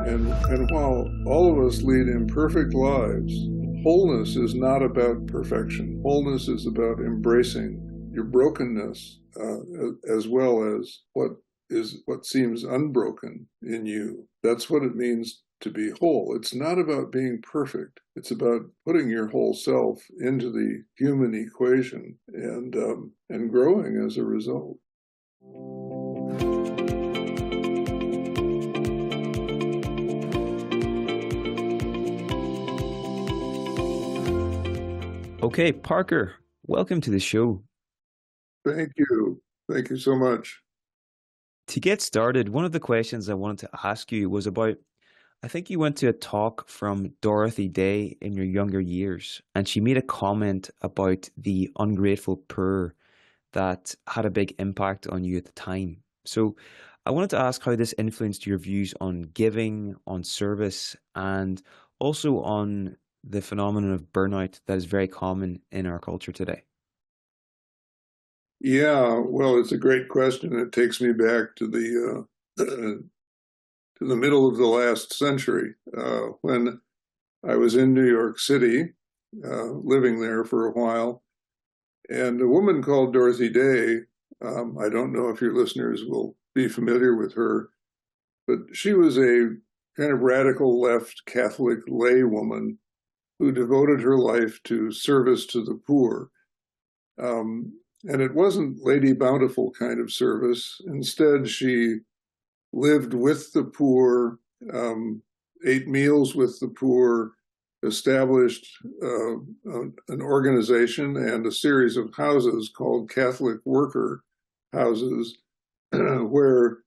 And while all of us lead imperfect lives, wholeness is not about perfection. Wholeness is about embracing your brokenness as well as what seems unbroken in you. That's what it means to be whole. It's not about being perfect. It's about putting your whole self into the human equation and growing as a result. Okay, Parker, welcome to the show. Thank you. Thank you so much. To get started, one of the questions I wanted to ask you was about, I think you went to a talk from Dorothy Day in your younger years, and she made a comment about the ungrateful poor that had a big impact on you at the time. So I wanted to ask how this influenced your views on giving, on service, and also on the phenomenon of burnout that is very common in our culture today. Yeah, well, it's a great question. It takes me back to the middle of the last century when I was in New York City, living there for a while, and a woman called Dorothy Day. I don't know if your listeners will be familiar with her, but she was a kind of radical left Catholic lay woman who devoted her life to service to the poor. And it wasn't Lady Bountiful kind of service. Instead, she lived with the poor, ate meals with the poor, established an organization and a series of houses called Catholic worker houses, where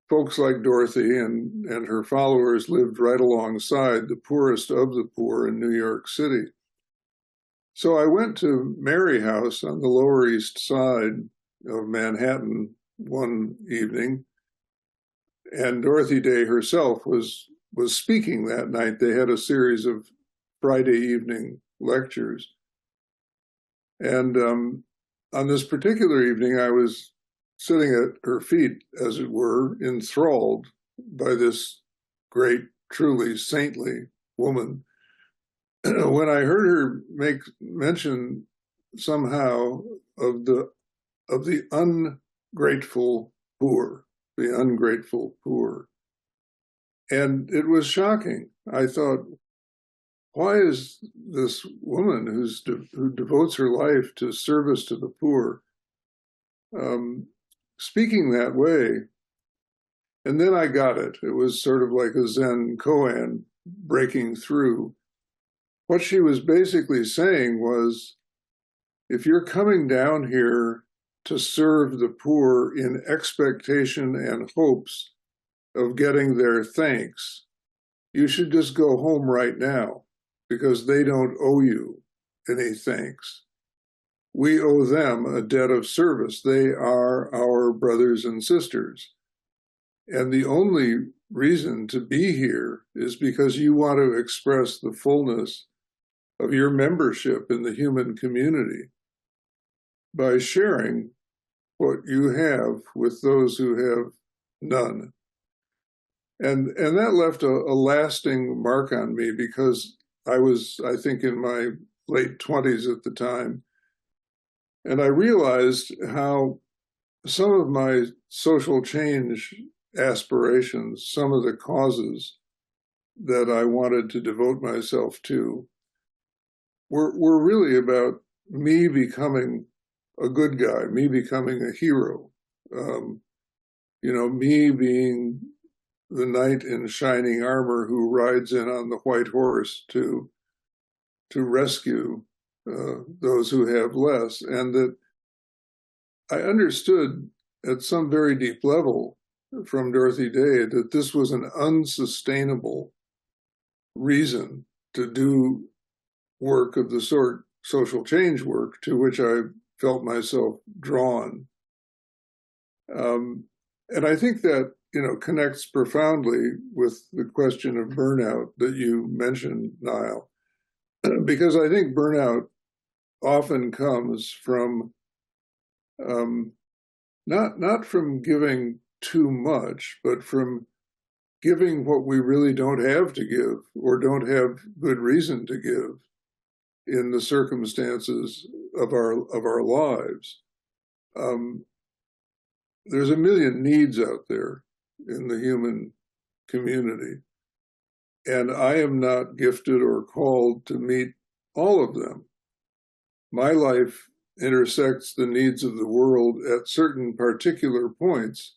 folks like Dorothy and her followers lived right alongside the poorest of the poor in New York City. So I went to Mary House on the Lower East Side of Manhattan one evening, and Dorothy Day herself was speaking that night. They had a series of Friday evening lectures. And on this particular evening, I was sitting at her feet, as it were, enthralled by this great, truly saintly woman. When I heard her make mention somehow of the ungrateful poor, the ungrateful poor, and it was shocking. I thought, why is this woman who devotes her life to service to the poor speaking that way? And then I got it. It was sort of like a Zen koan breaking through. What she was basically saying was, if you're coming down here to serve the poor in expectation and hopes of getting their thanks, you should just go home right now, because they don't owe you any thanks. We owe them a debt of service. They are our brothers and sisters. And the only reason to be here is because you want to express the fullness of your membership in the human community by sharing what you have with those who have none. And that left a lasting mark on me, because I was, I think, in my late 20s at the time. And I realized how some of my social change aspirations, some of the causes that I wanted to devote myself to, were really about me becoming a good guy, me becoming a hero, me being the knight in shining armor who rides in on the white horse to rescue those who have less. And that I understood at some very deep level from Dorothy Day that this was an unsustainable reason to do work of the sort, social change work, to which I felt myself drawn. And I think that, connects profoundly with the question of burnout that you mentioned, Niall, because I think burnout often comes from not from giving too much, but from giving what we really don't have to give or don't have good reason to give in the circumstances of our lives. There's a million needs out there in the human community, and I am not gifted or called to meet all of them. My life intersects the needs of the world at certain particular points,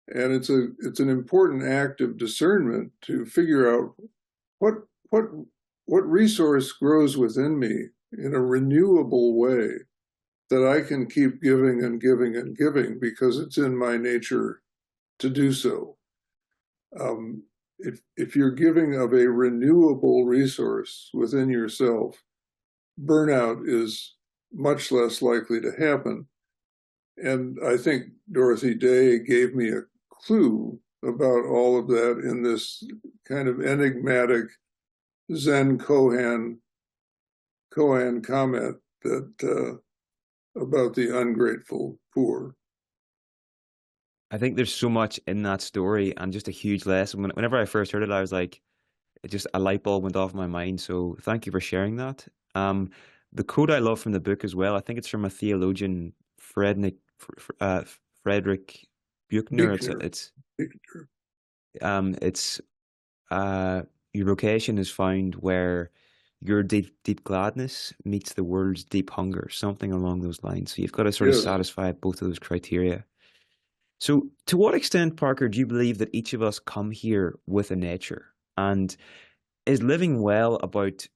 and it's an important act of discernment to figure out what resource grows within me in a renewable way that I can keep giving and giving and giving because it's in my nature to do so. If you're giving of a renewable resource within yourself, burnout is much less likely to happen. And I think Dorothy Day gave me a clue about all of that in this kind of enigmatic Zen koan comment that about the ungrateful poor. I think there's so much in that story and just a huge lesson. Whenever I first heard it, I was like, it just a light bulb went off my mind. So thank you for sharing that. The quote I love from the book as well, I think it's from a theologian, Frederick Buechner. It's your vocation is found where your deep gladness meets the world's deep hunger, something along those lines. So you've got to sort of satisfy both of those criteria. So to what extent, Parker, do you believe that each of us come here with a nature? And is living well about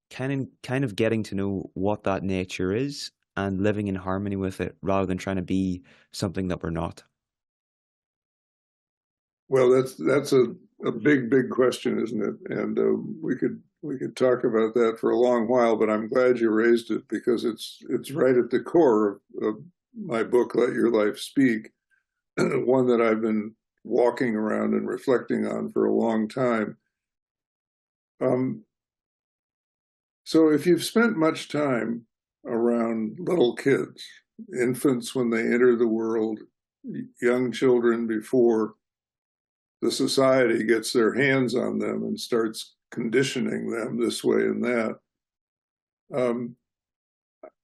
kind of getting to know what that nature is and living in harmony with it rather than trying to be something that we're not? Well, that's a big question, isn't it? And we could talk about that for a long while, but I'm glad you raised it because it's right at the core of my book, Let Your Life Speak, one that I've been walking around and reflecting on for a long time. So if you've spent much time around little kids, infants when they enter the world, young children before the society gets their hands on them and starts conditioning them this way and that,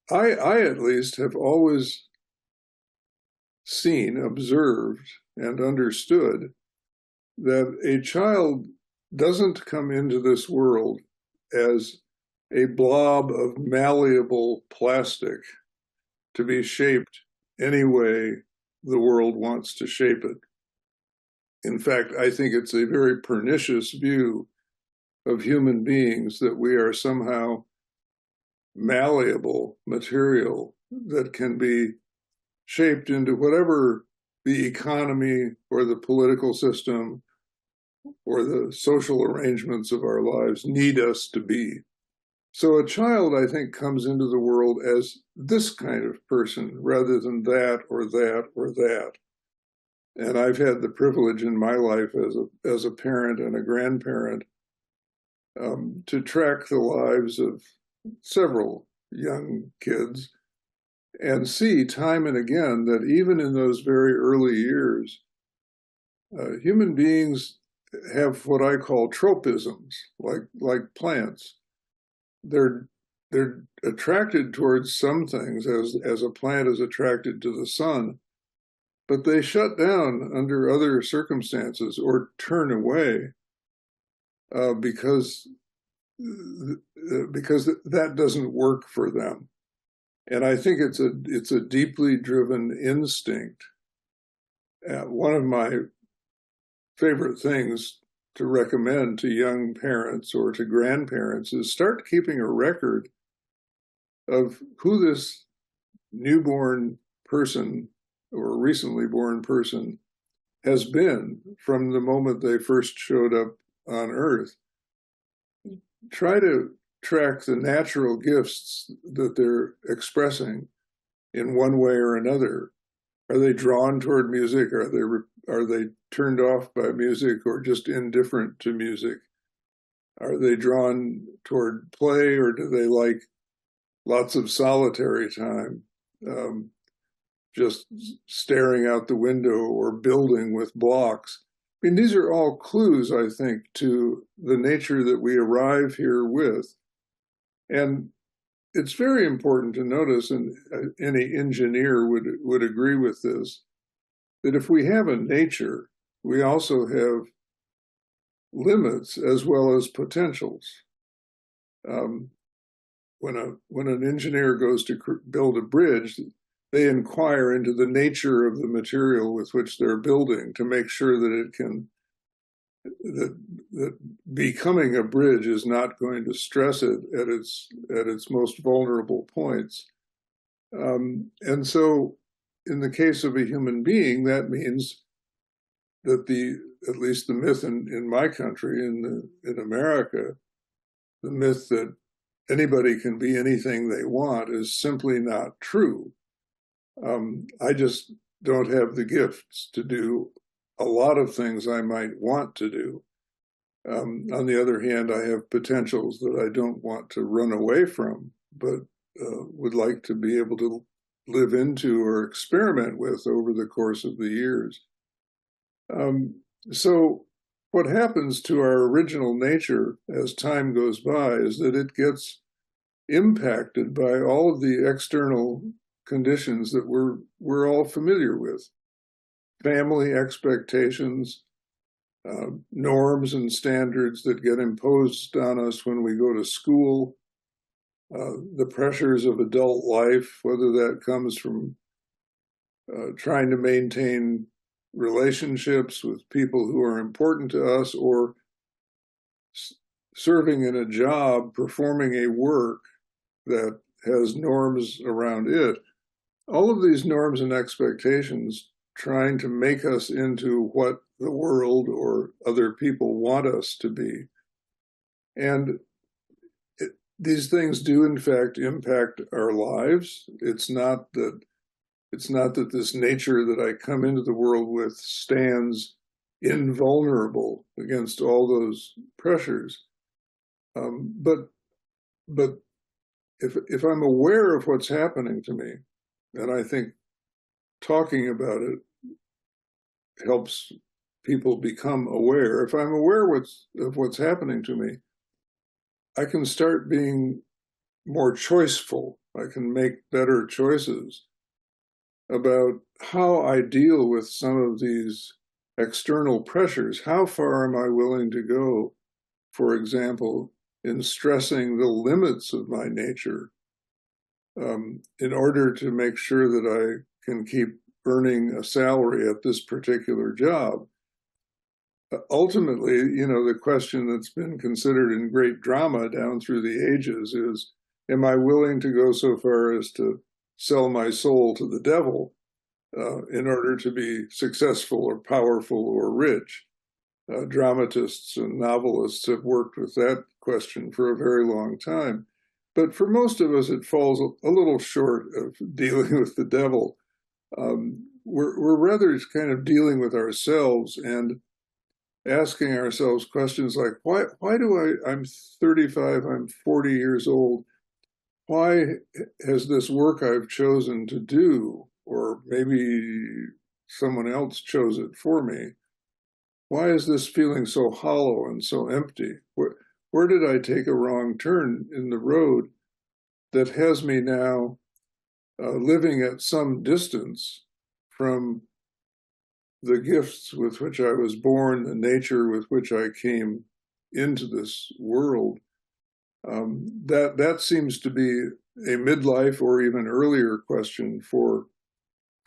I at least have always seen, observed, and understood that a child doesn't come into this world as a blob of malleable plastic to be shaped any way the world wants to shape it. In fact, I think it's a very pernicious view of human beings that we are somehow malleable material that can be shaped into whatever the economy or the political system or the social arrangements of our lives need us to be. So a child, I think, comes into the world as this kind of person rather than that or that or that. And I've had the privilege in my life as a parent and a grandparent to track the lives of several young kids and see time and again that even in those very early years, human beings have what I call tropisms, like plants. They're attracted towards some things as a plant is attracted to the sun, but they shut down under other circumstances or turn away because that doesn't work for them. And I think it's a deeply driven instinct. One of my favorite things to recommend to young parents or to grandparents is start keeping a record of who this newborn person or recently born person has been from the moment they first showed up on Earth. Try to track the natural gifts that they're expressing in one way or another. Are they drawn toward music? Are they turned off by music or just indifferent to music? Are they drawn toward play or do they like lots of solitary time, just staring out the window or building with blocks? mean, these are all clues, I think, to the nature that we arrive here with. And it's very important to notice, and any engineer would agree with this, that if we have a nature, we also have limits as well as potentials. When an engineer goes to build a bridge, they inquire into the nature of the material with which they're building to make sure that that becoming a bridge is not going to stress it at its most vulnerable points. And so in the case of a human being, that means that at least the myth in my country, in America, the myth that anybody can be anything they want is simply not true. I just don't have the gifts to do a lot of things I might want to do. On the other hand, I have potentials that I don't want to run away from, but would like to be able to live into or experiment with over the course of the years. So what happens to our original nature as time goes by is that it gets impacted by all of the external conditions that we're all familiar with. Family expectations, norms and standards that get imposed on us when we go to school, the pressures of adult life, whether that comes from trying to maintain relationships with people who are important to us, or serving in a job, performing a work that has norms around it. All of these norms and expectations trying to make us into what the world or other people want us to be. And these things do, in fact, impact our lives. It's not that this nature that I come into the world with stands invulnerable against all those pressures. But if I'm aware of what's happening to me, and I think talking about it helps people become aware. If I'm aware of what's happening to me, I can start being more choiceful. I can make better choices about how I deal with some of these external pressures. How far am I willing to go, for example, in stressing the limits of my nature in order to make sure that I can keep earning a salary at this particular job? Ultimately, the question that's been considered in great drama down through the ages is, am I willing to go so far as to sell my soul to the devil in order to be successful or powerful or rich? Dramatists and novelists have worked with that question for a very long time. But for most of us, it falls a little short of dealing with the devil. We're rather kind of dealing with ourselves and asking ourselves questions like, why do I'm 35, I'm 40 years old. Why has this work I've chosen to do, or maybe someone else chose it for me, why is this feeling so hollow and so empty? Where did I take a wrong turn in the road that has me now living at some distance from the gifts with which I was born, the nature with which I came into this world? That seems to be a midlife or even earlier question for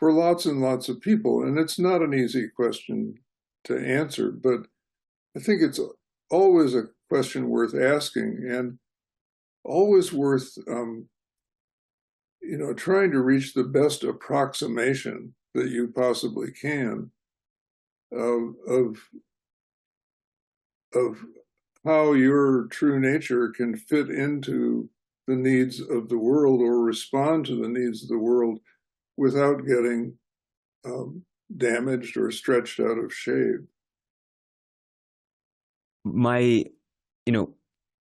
lots and lots of people. And it's not an easy question to answer, but I think it's always a question worth asking, and always worth trying to reach the best approximation that you possibly can of how your true nature can fit into the needs of the world or respond to the needs of the world without getting damaged or stretched out of shape.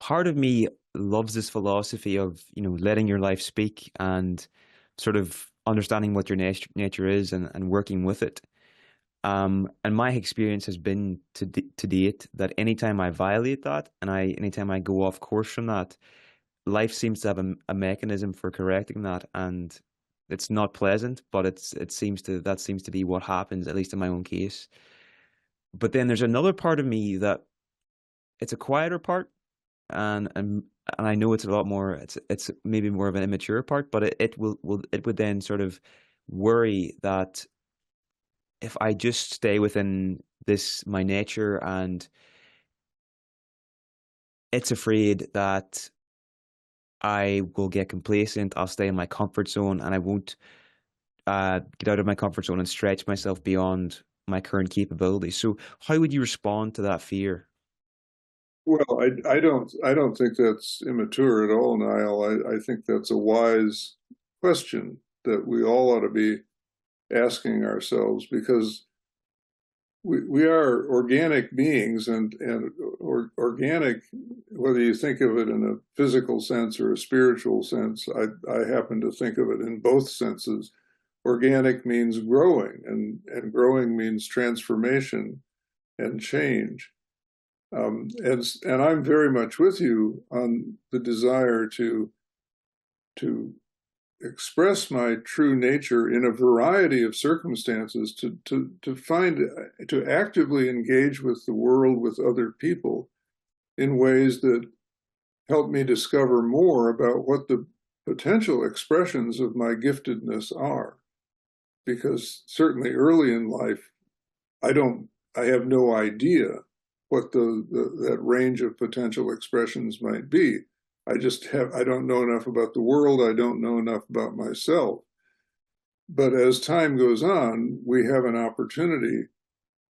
Part of me loves this philosophy of, letting your life speak and sort of understanding what your nature is and working with it. And my experience has been to date that anytime I violate that and anytime I go off course from that, life seems to have a mechanism for correcting that, and it's not pleasant, but that seems to be what happens, at least in my own case. But then there's another part of me that it's a quieter part, and I know it's a lot more. It's maybe more of an immature part, but it would then sort of worry that if I just stay within my nature, and it's afraid that I will get complacent, I'll stay in my comfort zone, and I won't get out of my comfort zone and stretch myself beyond my current capabilities. So, how would you respond to that fear? Well, I don't think that's immature at all, Niall. I think that's a wise question that we all ought to be asking ourselves, because we are organic beings, and organic, whether you think of it in a physical sense or a spiritual sense, I happen to think of it in both senses. Organic means growing, and growing means transformation and change. And I'm very much with you on the desire to express my true nature in a variety of circumstances, to actively engage with the world, with other people, in ways that help me discover more about what the potential expressions of my giftedness are. Because certainly early in life, I have no idea what that range of potential expressions might be. I don't know enough about the world. I don't know enough about myself. But as time goes on, we have an opportunity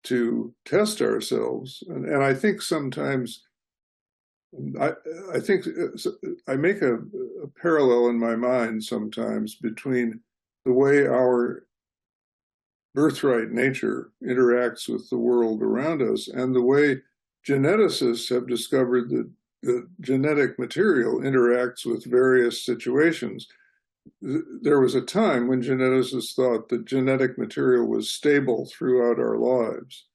to test ourselves. And I think sometimes, I think I make a parallel in my mind sometimes between the way our birthright nature interacts with the world around us and the way geneticists have discovered that the genetic material interacts with various situations. There was a time when geneticists thought that genetic material was stable throughout our lives,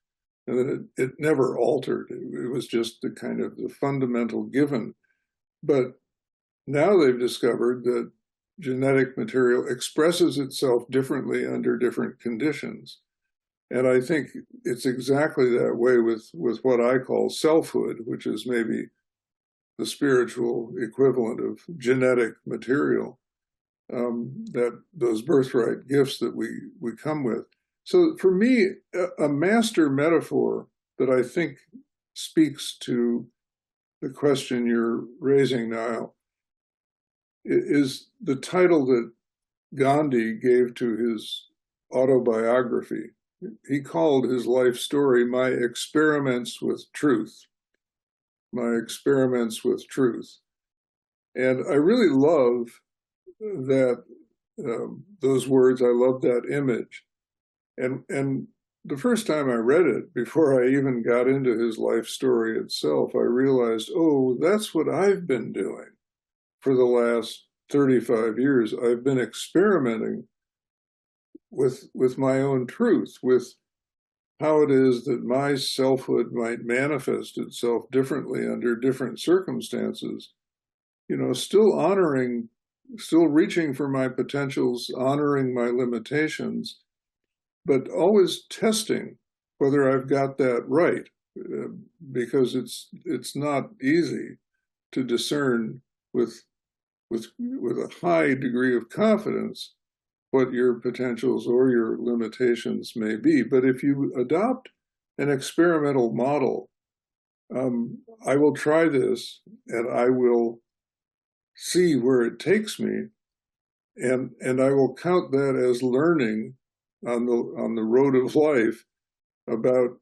and that it never altered. It was just the kind of the fundamental given. But now they've discovered that genetic material expresses itself differently under different conditions. And I think it's exactly that way with what I call selfhood, which is maybe the spiritual equivalent of genetic material, that those birthright gifts that we come with. So for me, a master metaphor that I think speaks to the question you're raising, Niall, is the title that Gandhi gave to his autobiography. He called his life story "My Experiments with Truth." My experiments with truth. And I really love that, those words. I love that image. And the first time I read it, before I even got into his life story itself, I realized, oh, that's what I've been doing for the last 35 years. I've been experimenting with my own truth, with how it is that my selfhood might manifest itself differently under different circumstances, still reaching for my potentials, honoring my limitations, but always testing whether I've got that right, because it's not easy to discern with a high degree of confidence what your potentials or your limitations may be. But if you adopt an experimental model, I will try this and I will see where it takes me, and I will count that as learning on the road of life about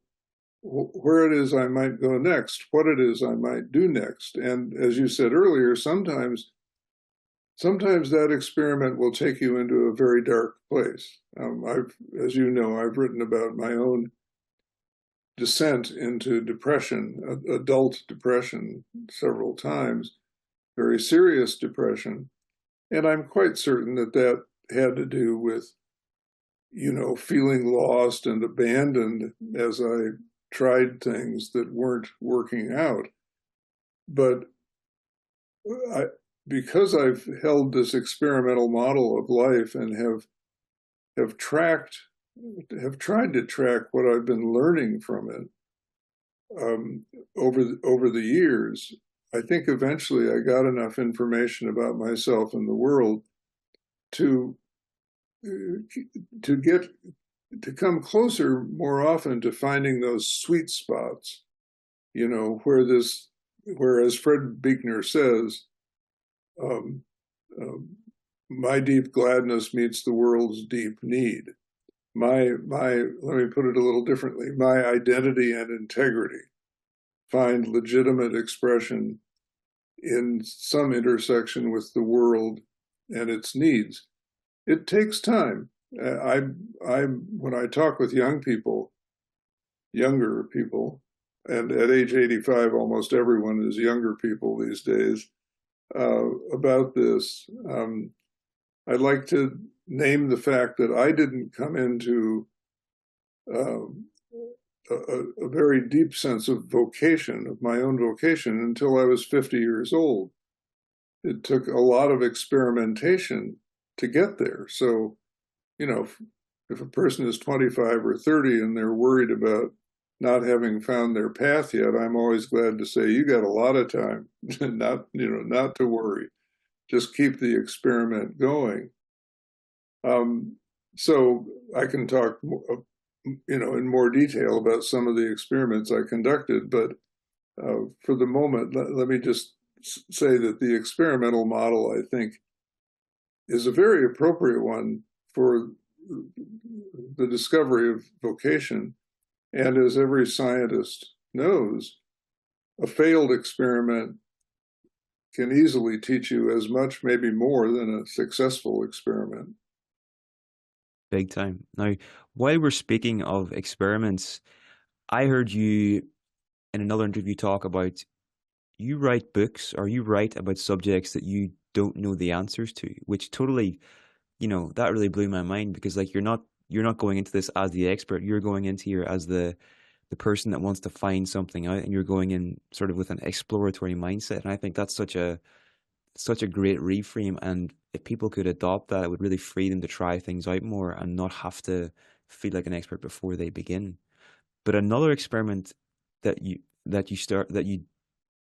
where it is I might go next, what it is I might do next. And as you said earlier, sometimes that experiment will take you into a very dark place. As you know, I've written about my own descent into depression, adult depression, several times, very serious depression. And I'm quite certain that had to do with feeling lost and abandoned as I tried things that weren't working out. But because I've held this experimental model of life and have tried to track what I've been learning from it over the years, I think eventually I got enough information about myself and the world to come closer more often to finding those sweet spots, where, as Fred Buechner says, my deep gladness meets the world's deep need. Let me put it a little differently. My identity and integrity find legitimate expression in some intersection with the world and its needs. It takes time. When I talk with younger people, and at age 85, almost everyone is younger people these days, about this, I'd like to name the fact that I didn't come into a very deep sense of vocation, of my own vocation, until I was 50 years old. It took a lot of experimentation to get there. So, if a person is 25 or 30 and they're worried about not having found their path yet, I'm always glad to say, you got a lot of time, not to worry. Just keep the experiment going. So I can talk, in more detail about some of the experiments I conducted, but for the moment, let me just say that the experimental model, I think, is a very appropriate one for the discovery of vocation. And as every scientist knows, a failed experiment can easily teach you as much, maybe more, than a successful experiment. Big time. Now, while we're speaking of experiments, I heard you in another interview talk about you write books, or you write about subjects that you don't know the answers to, which totally, that really blew my mind, because like you're not going into this as the expert. You're going into here as the person that wants to find something out, and you're going in sort of with an exploratory mindset. And I think that's such a great reframe. And if people could adopt that, it would really free them to try things out more and not have to feel like an expert before they begin. But another experiment that you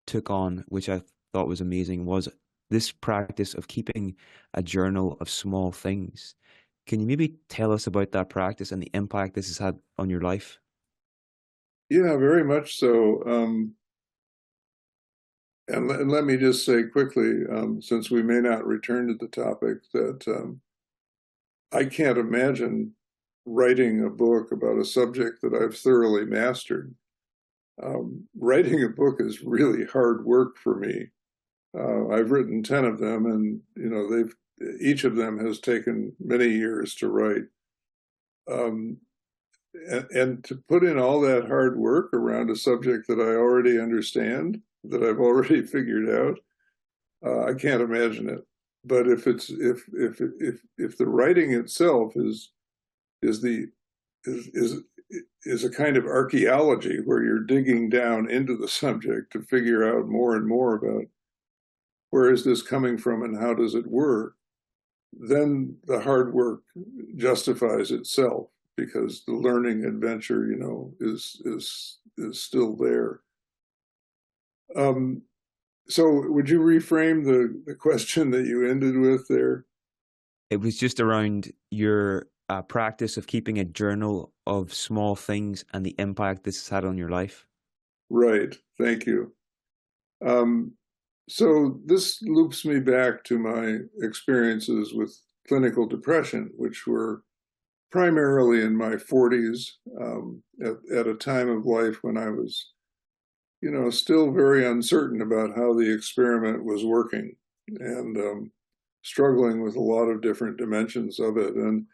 took on, which I thought was amazing, was this practice of keeping a journal of small things. Can you maybe tell us about that practice and the impact this has had on your life? Yeah, very much so. And let me just say quickly, since we may not return to the topic, that I can't imagine writing a book about a subject that I've thoroughly mastered. Writing a book is really hard work for me. I've written 10 of them, and each of them has taken many years to write. And to put in all that hard work around a subject that I already understand, that I've already figured out, I can't imagine it. But if the writing itself is a kind of archaeology, where you're digging down into the subject to figure out more and more about where is this coming from and how does it work, then the hard work justifies itself, because the learning adventure, is still there. So would you reframe the question that you ended with there? It was just around your practice of keeping a journal of small things and the impact this has had on your life. Right. Thank you. So this loops me back to my experiences with clinical depression, which were primarily in my 40s, at a time of life when I was, still very uncertain about how the experiment was working, and struggling with a lot of different dimensions of it. And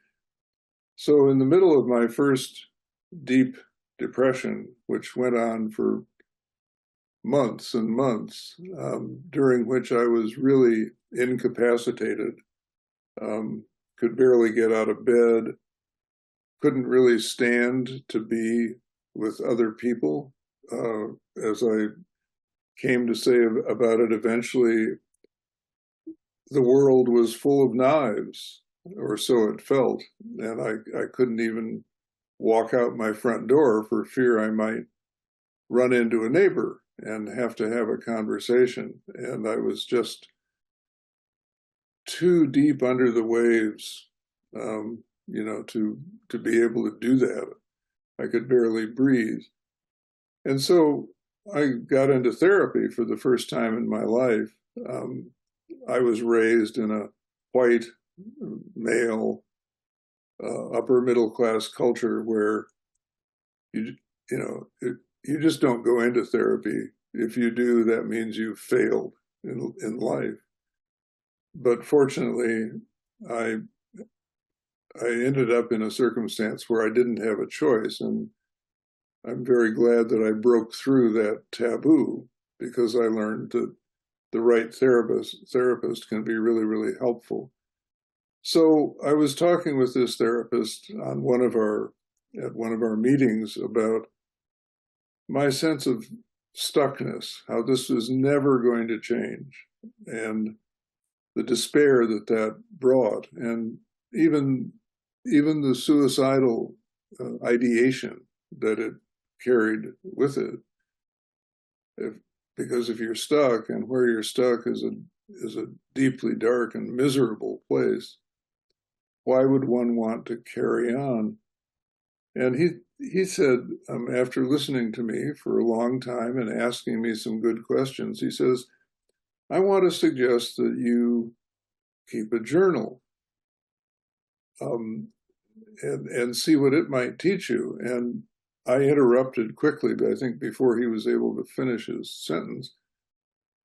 so in the middle of my first deep depression, which went on for months and months, during which I was really incapacitated, could barely get out of bed, couldn't really stand to be with other people. As I came to say about it eventually, the world was full of knives, or so it felt, and I couldn't even walk out my front door for fear I might run into a neighbor and have to have a conversation. And I was just too deep under the waves, to be able to do that. I could barely breathe. And so I got into therapy for the first time in my life. I was raised in a white, male, upper middle class culture where you just don't go into therapy. If you do, that means you've failed in life. But fortunately, I ended up in a circumstance where I didn't have a choice, and I'm very glad that I broke through that taboo, because I learned that the right therapist can be really, really helpful. So I was talking with this therapist at one of our meetings about my sense of stuckness, how this was never going to change, and the despair that brought, and even the suicidal ideation that it carried with it. Because if you're stuck, and where you're stuck is a deeply dark and miserable place, why would one want to carry on? And he said, after listening to me for a long time and asking me some good questions, he says, I want to suggest that you keep a journal, and see what it might teach you. And I interrupted quickly, but I think before he was able to finish his sentence.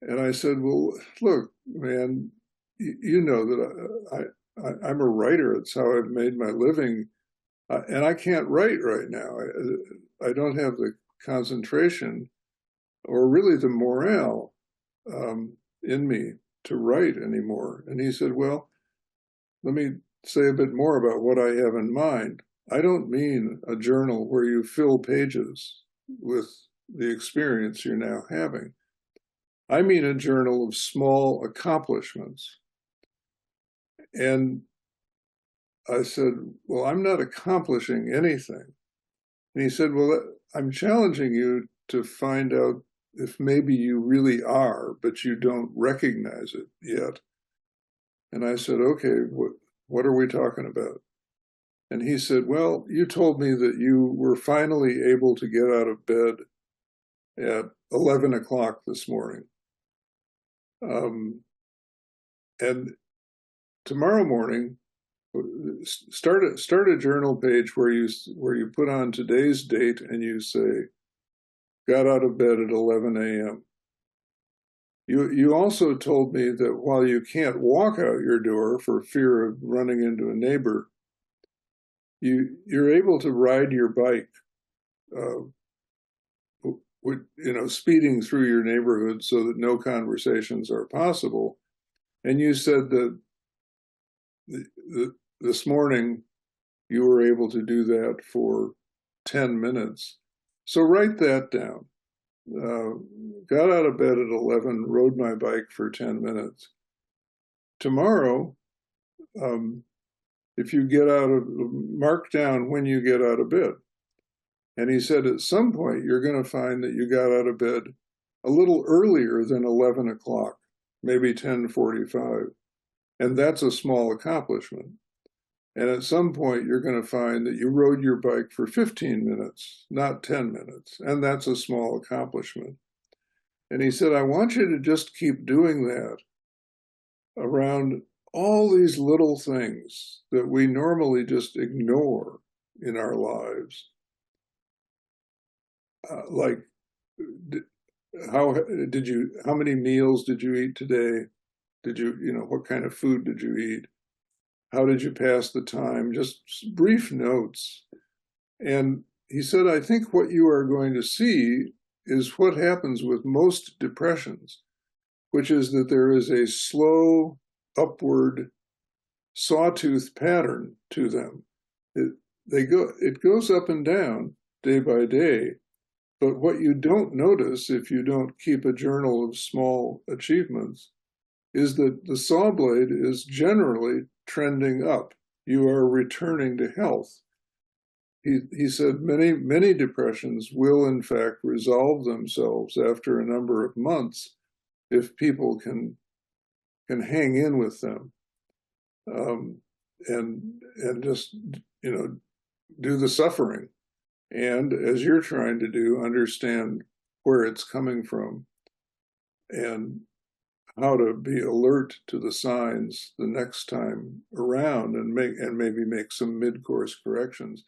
And I said, well, look, man, you know that I'm a writer. It's how I've made my living. And I can't write right now. I don't have the concentration or really the morale in me to write anymore. And he said, well, let me say a bit more about what I have in mind. I don't mean a journal where you fill pages with the experience you're now having. I mean a journal of small accomplishments. And I said, well, I'm not accomplishing anything. And he said, well, I'm challenging you to find out if maybe you really are, but you don't recognize it yet. And I said, okay, what are we talking about? And he said, well, you told me that you were finally able to get out of bed at 11 o'clock this morning. And tomorrow morning, start a journal page where you put on today's date and you say, got out of bed at 11 a.m. You also told me that while you can't walk out your door for fear of running into a neighbor, you're able to ride your bike, speeding through your neighborhood so that no conversations are possible. And you said that this morning you were able to do that for 10 minutes. So write that down. Got out of bed at 11, rode my bike for 10 minutes. Tomorrow, if you mark down when you get out of bed. And he said, at some point, you're going to find that you got out of bed a little earlier than 11 o'clock, maybe 10:45. And that's a small accomplishment. And at some point, you're going to find that you rode your bike for 15 minutes, not 10 minutes. And that's a small accomplishment. And he said, I want you to just keep doing that around all these little things that we normally just ignore in our lives. Like, how many meals did you eat today? What kind of food did you eat? How did you pass the time? Just brief notes. And he said, I think what you are going to see is what happens with most depressions, which is that there is a slow upward sawtooth pattern to them. it goes up and down day by day. But what you don't notice if you don't keep a journal of small achievements is that the saw blade is generally trending up. You are returning to health. He said many depressions will in fact resolve themselves after a number of months if people can hang in with them, and just do the suffering, and as you're trying to do, understand where it's coming from and how to be alert to the signs the next time around, and maybe make some mid-course corrections.